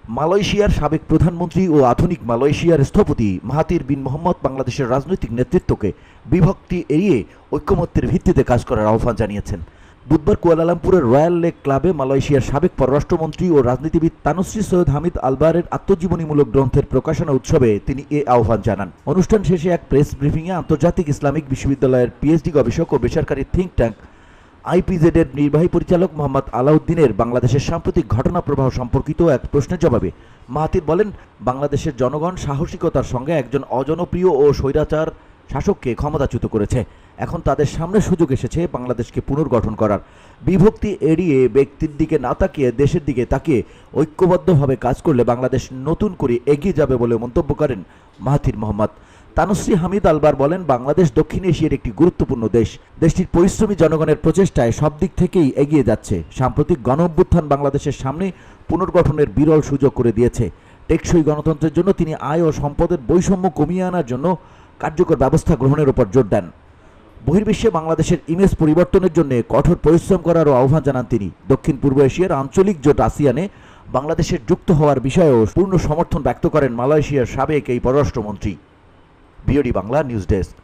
মালয়েশিয়ার সাবেক প্রধানমন্ত্রী ও আধুনিক মালয়েশিয়ার স্থপতি মাহাথির বিন মোহাম্মদ বাংলাদেশের রাজনৈতিক নেতৃত্বকে বিভক্তি এড়িয়ে ঐকমত্যের ভিত্তিতে কাজ করার আহ্বান জানিয়েছেন। বুধবার কুয়ালালামপুরের রয়্যাল লেক ক্লাবে মালয়েশিয়ার সাবেক পররাষ্ট্রমন্ত্রী ও রাজনীতিবিদ তানুশ্রী সৈয়দ হামিদ আলবারের আত্মজীবনীমূলক গ্রন্থের প্রকাশনা উৎসবে তিনি এ আহ্বান জানান। অনুষ্ঠান শেষে এক প্রেস ব্রিফিংয়ে আন্তর্জাতিক ইসলামিক বিশ্ববিদ্যালয়ের পিএইচডি গবেষক ও বেসরকারি থিঙ্ক ট্যাঙ্ক আইপিজেড এর নির্বাহী পরিচালক মোহাম্মদ আলাউদ্দিনের বাংলাদেশের সাম্প্রতিক ঘটনা প্রবাহ সম্পর্কিত এক প্রশ্নের জবাবে মাহাথির বলেন, বাংলাদেশের জনগণ সাহসিকতার সঙ্গে একজন অজনপ্রিয় ও স্বৈরাচার শাসককে ক্ষমতাচ্যুত করেছে। এখন তাদের সামনে সুযোগ এসেছে বাংলাদেশকে পুনর্গঠন করার। বিভক্তি এড়িয়ে ব্যক্তির দিকে না তাকিয়ে দেশের দিকে তাকিয়ে ঐক্যবদ্ধভাবে কাজ করলে বাংলাদেশ নতুন করে এগিয়ে যাবে বলে মন্তব্য করেন মাহাথির মোহাম্মদ। তানুশ্রী হামিদ আলবার বলেন, বাংলাদেশ দক্ষিণ এশিয়ার একটি গুরুত্বপূর্ণ দেশ। দেশটির পরিশ্রমী জনগণের প্রচেষ্টায় সব দিক থেকেই এগিয়ে যাচ্ছে। সাম্প্রতিক গণঅভ্যুত্থান বাংলাদেশের সামনে পুনর্গঠনের বিরল সুযোগ করে দিয়েছে। টেকসই গণতন্ত্রের জন্য তিনি আয় ও সম্পদের বৈষম্য কমিয়ে আনার জন্য কার্যকর ব্যবস্থা গ্রহণের উপর জোর দেন। বহির্বিশ্বে বাংলাদেশের ইমেজ পরিবর্তনের জন্য কঠোর পরিশ্রম করারও আহ্বান জানান তিনি। দক্ষিণ পূর্ব এশিয়ার আঞ্চলিক জোট আসিয়ানে বাংলাদেশের যুক্ত হওয়ার বিষয়েও পূর্ণ সমর্থন ব্যক্ত করেন মালয়েশিয়ার সাবেক এই পররাষ্ট্রমন্ত্রী। BOD Bangla news desk.